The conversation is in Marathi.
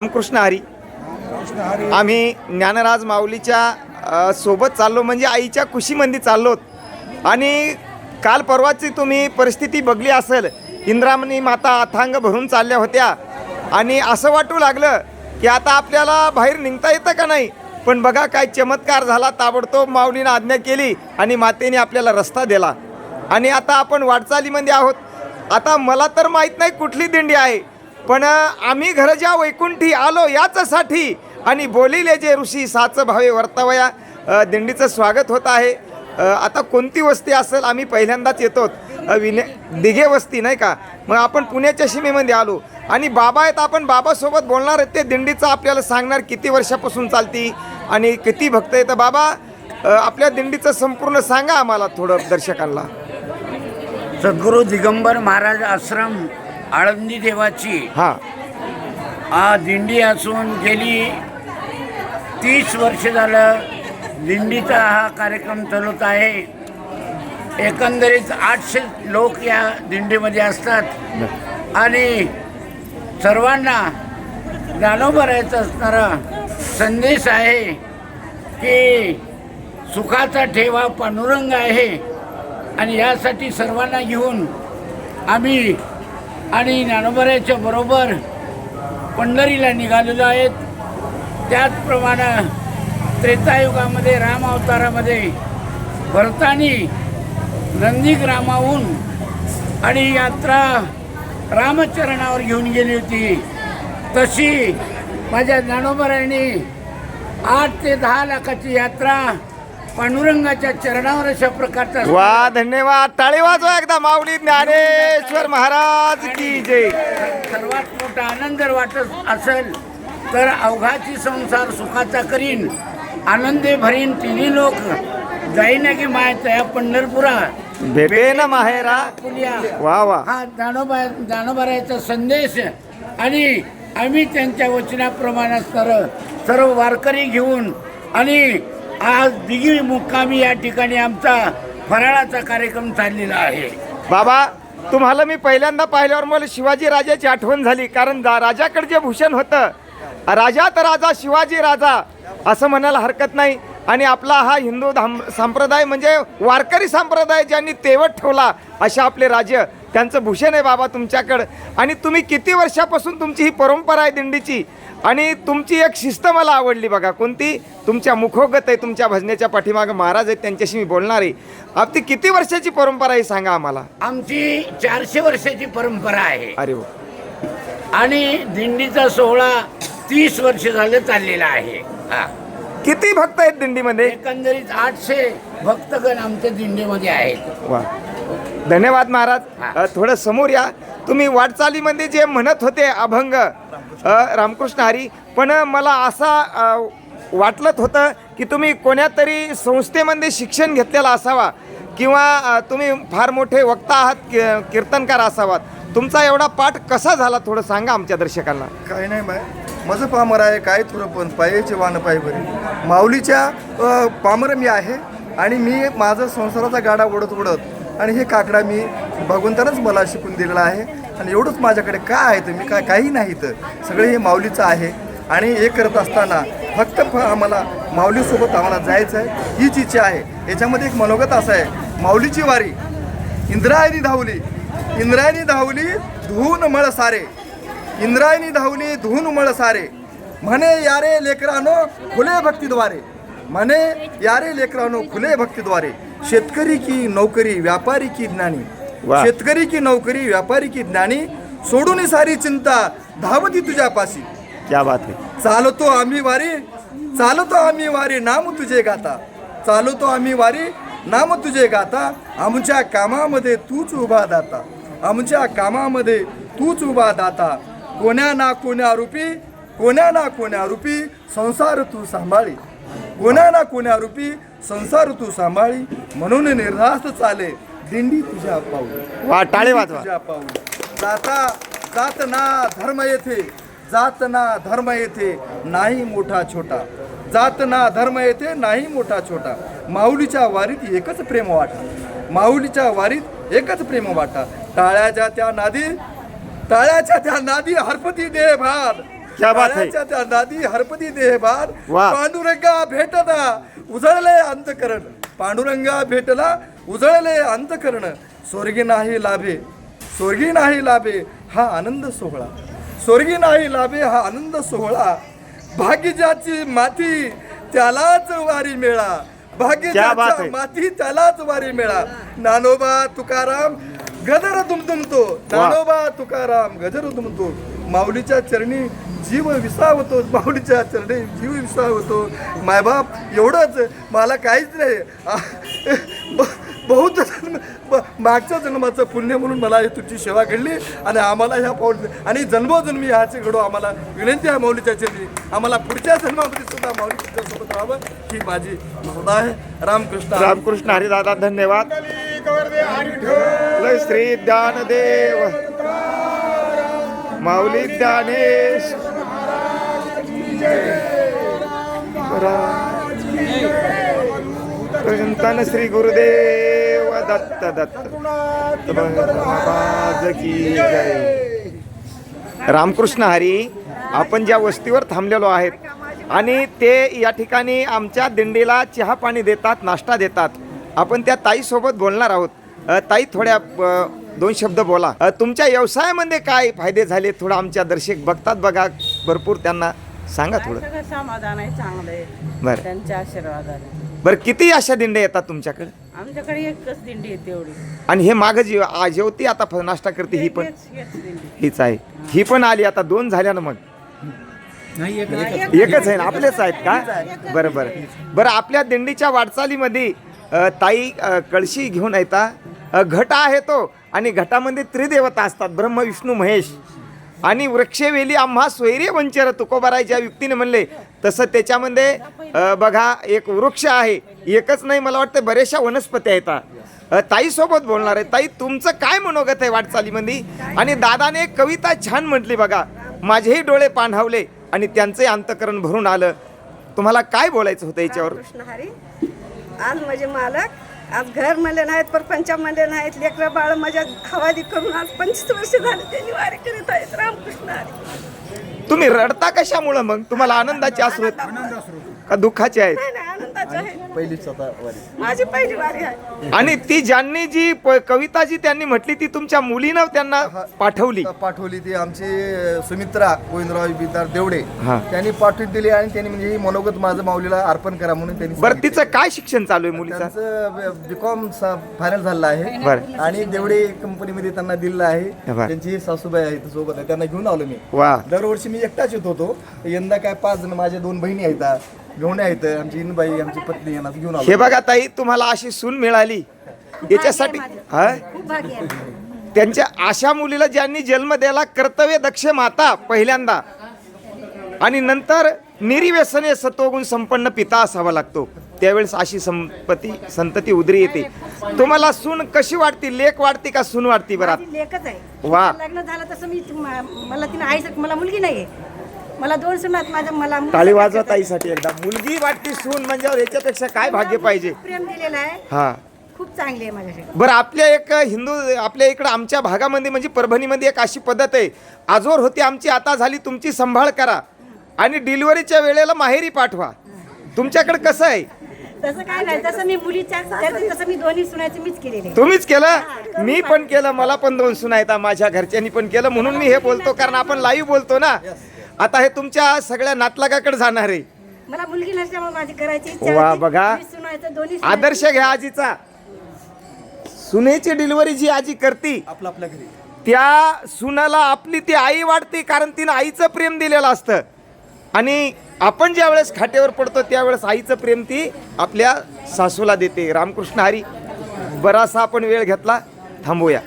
रामकृष्ण हरी. आम्ही ज्ञानराज माऊलीच्या सोबत चाललो, म्हणजे आईच्या कुशीमध्ये चाललोत. आणि काल परवाची तुम्ही परिस्थिती बघली असेल, इंद्रायणी माता अथांग भरून चालल्या होत्या आणि असं वाटू लागलं की आता आपल्याला बाहेर निघता येतं का नाही. पण बघा काय चमत्कार झाला, ताबडतोब माऊलीनं आज्ञा केली आणि मातेने आपल्याला रस्ता दिला आणि आता आपण वाटचालीमध्ये आहोत. आता मला तर माहीत नाही कुठली दिंडी आहे, पण आम्ही घरच्या वैकुंठी आलो याचसाठी आणि बोलिले जे ऋषी साच भावे वर्तवया दिंडीचं स्वागत होत आहे. आता कोणती वस्ती असेल, आम्ही पहिल्यांदाच येतो, दिघे वस्ती नाही का. मग आपण पुण्याच्या सीमेमध्ये आलो आणि बाबा आहेत, आपण बाबासोबत बोलणार आहेत. ते दिंडीचं आपल्याला सांगणार किती वर्षापासून चालती आणि किती भक्त येतं. बाबा आपल्या दिंडीचं संपूर्ण सांगा आम्हाला थोडं दर्शकांना. सद्गुरू दिगंबर महाराज आश्रम आळंदी देवाची दिंडी असून गेली 30 वर्ष झालं दिंडीचा हा कार्यक्रम चालत आहे. एकंदरीत 800 लोक या दिंडीमध्ये असतात आणि सर्वांना ज्ञानोबरायचा असणारा संदेश आहे की सुखाचा ठेवा पांडुरंग आहे. आणि यासाठी सर्वांना घेऊन आम्ही आणि ज्ञानोबराच्या बरोबर पंढरीला निघालेलो आहेत. त्याचप्रमाणे त्रेतायुगामध्ये राम अवतारामध्ये भरतानी नंदीग्रामाहून आणि यात्रा रामचरणावर घेऊन गेली होती, तशी माझ्या ज्ञानोबरांनी 8 ते 10 लाखाची यात्रा पांडुरंगाच्या चरणावर अशा प्रकारचा. वा, धन्यवाद. टाळी वाजवा एकदा. माऊली ज्ञानेश्वर महाराज की जय. सर्वात मोठा आनंद वाटत असेल तर अवघाची संसार सुखाचा करीन, आनंदे भरीन तिन्ही लोक, जाईना की माया पंढरपुरा भेटे ना माहेरा. वा वा. हा ज्ञानोबाराचा संदेश. आणि आम्ही त्यांच्या वचनाप्रमाणे सर्व वारकरी घेऊन आणि आज दिघी मुक्कामी या ठिकाणी आमचा फराळाचा कार्यक्रम चाललेला आहे. बाबा तुम्हाला मी पहिल्यांदा पाहिल्यावर मला शिवाजी राजाची आठवण झाली, कारण राजाकडे जे भूषण होतं, राजात राजा शिवाजी राजा असं म्हणायला हरकत नाही. आणि आपला हा हिंदू संप्रदाय म्हणजे वारकरी संप्रदाय ज्यांनी तेवत ठेवला अशा आपले राजे, त्यांचं भूषण आहे बाबा तुमच्याकडं. आणि तुम्ही किती वर्षापासून तुमची ही परंपरा आहे दिंडीची, आणि तुमची एक शिस्त मला आवडली बघा. कोणती? तुमच्या मुखोगत आहे, तुमच्या भजनेच्या पाठीमागं महाराज आहेत, त्यांच्याशी मी बोलणार आहे. आपली किती वर्षाची परंपरा आहे सांगा आम्हाला. आमची 400 वर्षाची परंपरा आहे. अरे हो. आणि दिंडीचा सोहळा 30 वर्ष झालं चाललेला आहे. किती भक्त आहेत दिंडीमध्ये? एकंदरीत 800 भक्तगण आमच्या दिंडीमध्ये आहेत. वा, धन्यवाद महाराज. थोडं समोर या. तुम्ही वाटचालीमध्ये जे म्हणत होते अभंग, रामकृष्ण हरी, पण मला असा वाटलंच होतं की तुम्ही कोण्यातरी संस्थेमध्ये शिक्षण घेतलेलं असावा किंवा तुम्ही फार मोठे वक्ता आहात, कीर्तनकार असावात. तुमचा एवढा पाठ कसा झाला थोडं सांगा आमच्या दर्शकांना. काही नाही बाय, माझं पामर आहे, काय थोडं पण पायाचे वाहन पाय बरे. माऊलीच्या पामर मी आहे आणि मी माझं संसाराचा गाडा ओढत ओढत आणि हे काकडा मी भगवंतानंच मला शिकून दिलेला आहे. आणि एवढंच माझ्याकडे काय आहे तर मी काही नाही, तर सगळे हे माऊलीचं आहे. आणि हे करत असताना फक्त आम्हाला माऊलीसोबत आम्हाला जायचं आहे, हीच इच्छा आहे. याच्यामध्ये एक मनोगत असं आहे, माऊलीची वारी इंद्रायणी धावली, इंद्रायणी धावली धुवून मळ सारे, इंद्रायणी धावली धुवून मळ सारे, म्हणे यारे लेकरानो खुले भक्तीद्वारे, म्हणे यारे लेकरानो खुले भक्तीद्वारे, शेतकरी की नोकरी व्यापारी की ज्ञानी, शेतकरी की नोकरी व्यापारी की ज्ञानी, सोडून सारी चिंता धावती तुझ्या पाशी. क्या बात आहे. चालतो आम्ही वारी, चालतो आम्ही वारी नाम तुझे गाता, चालतो आम्ही वारी नाम तुझे गाता, आमच्या कामामध्ये तूच उभा दाता, आमच्या कामामध्ये तूच उभा दाता, कोण्या ना कोण्या रूपी, कोण्या ना कोण्या रूपी संसार तू सांभाळी, कोण्या ना कोण्या रूपी संसार तू सांभाळी, म्हणून निर्धास्त चाले दिंडी तुझ्या पाऊल. वा, टाळे वाजवा. तुझ्या पाऊल जाता जात ना धर्म येथे, जात ना धर्म येथे नाही मोठा छोटा, जात ना धर्म येथे नाही मोठा छोटा, माऊलीच्या वारीत एकच प्रेम वाटा, माऊलीच्या वारीत एकच प्रेम वाटा. टाळ्याच्या त्या नादी हरपती दे भार, क्या बात है. काळाच्या त्या नादी हरपती देहभार वा. पांडुरंगा भेटला उजळले अंतकरण पांडुरंगा भेटला उजळले अंतकरण स्वर्गी नाही लाभे हा आनंद सोहळा स्वर्गी नाही लाभे हा आनंद सोहळा भाग्य ज्याची माती त्यालाच वारी मेळा भाग्य क्या बात ज्याच्या है. माती त्यालाच वारी मेळा नानोबा तुकाराम गजर दुमदुमतो वा. नानोबा तुकाराम गजर दुमतो माऊलीच्या चरणी जीव विसावतो माऊलीच्या चरणी जीव विसावतो मायबाप एवढंच मला काहीच नाही बहुत मागच्या जन्माचं पुण्य म्हणून मला हे तुझी सेवा घडली आणि आम्हाला ह्या पाऊल आणि जन्मोजन्मी ह्याचे घडो आम्हाला विनंती आहे माऊलीच्या चरणी आम्हाला पुढच्या जन्मामध्ये सुद्धा माऊली तुमच्यासोबत राहावं ही माझी भावना आहे. रामकृष्ण हरी. रामकृष्ण हरिदादा धन्यवाद. लय श्री ज्ञानदेव माऊली ज्ञानेश धन श्री गुरुदेव दत्त दत्त महाराज की जय. रामकृष्ण हरी. आपण ज्या वस्तीवर थांबलेलो आहेत आणि ते या ठिकाणी आमच्या दिंडीला चहा पाणी देतात, नाश्ता देतात. आपण त्या ताईसोबत बोलणार आहोत. ताई थोड्या दोन शब्द बोला. तुमच्या व्यवसायामध्ये काय फायदे झाले थोडं आमच्या दर्शक बघतात बघा भरपूर, त्यांना सांगा थोडं. सगळं समाधान आहे, चांगलं आहे बरं त्यांच्या आशीर्वादाने. बरं किती अशा दिंड्या येतात तुमच्याकडे? आमच्याकडे एकच दिंडी येते एवढी. आणि हे मागं जी जेवती आता नाश्ता करते ही पण हेच दिंडी. हीच आहे. ही पण आली आता 2 झाल्या ना. मग एकच आहे ना, आपलेच आहेत का? बरं बरं बरं. आपल्या दिंडीच्या वाटचालीमध्ये ताई कळशी घेऊन येतात. घट आहे तो आणि घटामध्ये त्रिदेवता असतात, ब्रह्म विष्णू महेश. आणि वृक्षवेली आम्हा स्वैर्य वंचर तुकोबारायच्या युक्तीने म्हणले तसं त्याच्यामध्ये बघा एक वृक्ष आहे, एकच नाही मला वाटतं बऱ्याचशा वनस्पती आहेत. ताईसोबत बोलणार आहे. ताई तुमचं काय मनोगत आहे वाटचालीमध्ये? आणि दादाने एक कविता छान म्हटली बघा, माझेही डोळे पाणावले आणि त्यांचे अंतकरण भरून आलं. तुम्हाला काय बोलायचं होतं याच्यावर? कृष्ण हरी. आज माझे मालक आज घर म्हणले नाहीत, परपंच म्हणले नाहीत, लेकरं बाळ माझ्या हवाली करून आज 25 वर्ष झाले त्यांनी वारी करीत आहेत. रामकृष्ण हरी. तुम्ही रडता कशामुळं मग? तुम्हाला आनंदाचे अश्रू आहेत का दुःखाचे आहेत? नाही नाही, आनंदाचे आहे. पहिलीच आता वारी. माझी पहिली वारी आहे. आणि ती ज्यांनी जी कविता जी त्यांनी म्हटली ती तुमच्या मुलीनं त्यांना पाठवली. पाठवली ती आमची सुमित्रा गोविंदराव बिदार देवडे हा. त्यांनी पाठवून दिली आणि त्यांनी म्हणजे ही मनोगत माझं माऊलीला अर्पण करा म्हणून त्यांनी बरं तिचं काय शिक्षण चालू आहे मुलीचं? त्यांचं बीकॉम फायनल झालं आहे. बरं. आणि देवडे कंपनीमध्ये त्यांना दिलेलं आहे. बरं. त्यांची सासूबाई आहेत सोबत आहे, त्यांना घेऊन आलो मी. वा. दरवर्षी मी एकटाच येत होतो. यंदा काय 5 जण माझ्या 2 बहिणी आहेत घेऊन आहेत, आमची इनबाई आमची पत्नी यांना घेऊन आलो. हे बघा ताई तुम्हाला अशी सून मिळाली याच्यासाठी हा त्यांच्या अशा मुलीला ज्यांनी जन्म द्यायला कर्तव्य दक्ष माता पहिल्यांदा आणि नंतर निर्व्यसने सत्वगुण संपन्न पिता असावा लागतो. त्यावेळेस अशी संतती उदरी येते. तुम्हाला सून कशी वाटते? लेक वाटते का सून वाटते? बरं माझी लेकच आहे. वा. लग्न झालं तसं मी मला तिने आईसारखं, मला मुलगी नाहीये, मला 2 सुनात माझ्या मला टाळी वाजवा ताईसाठी एकदा. मुलगी वाटते सून म्हणजे याच्यापेक्षा काय भाग्य पाहिजे? प्रेम दिलेलं आहे, हा खूप चांगली आहे माझ्यासाठी. बरं आपल्या एक हिंदू आपल्या इकडं आमच्या भागामध्ये म्हणजे परभणीमध्ये एक अशी पद्धत आहे, आजोर होती आमची आता झाली तुमची, सांभाळ करा आणि डिलिव्हरीच्या वेळेला माहेरी पाठवा. तुमच्याकडे कसं आहे? तसं काय नाही, तसं मी मुलीच्या तसं मी दोन्ही सुनायचं मीच केलेले. तुम्हीच केलं? मी पण केलं, मला पण 2 सुना आहेत, माझ्या घरच्यांनी पण केलं, म्हणून मी हे बोलतो कारण आपण लाईव्ह बोलतो ना. आता हे तुमच्या सगळ्या नातलागाकडे जाणार आहे. मला मुलगी नसल्यामुळे माझी करायची इच्छा वा होती. बघा. मी सुनायचं दोन्ही आदर्श घ्या आजीचा. सुनेची डिलिव्हरी जी आजी करती आपल्या घरी त्या सुनाला आपली ती आई वाटते कारण तिनं आईचं प्रेम दिलेलं असतं. आणि आपण ज्या वेळेस खाटेवर पडतो त्यावेळेस आईचं प्रेम ती आपल्या सासूला देते. रामकृष्ण हरी. बराचसा आपण वेळ घेतला, थांबूया.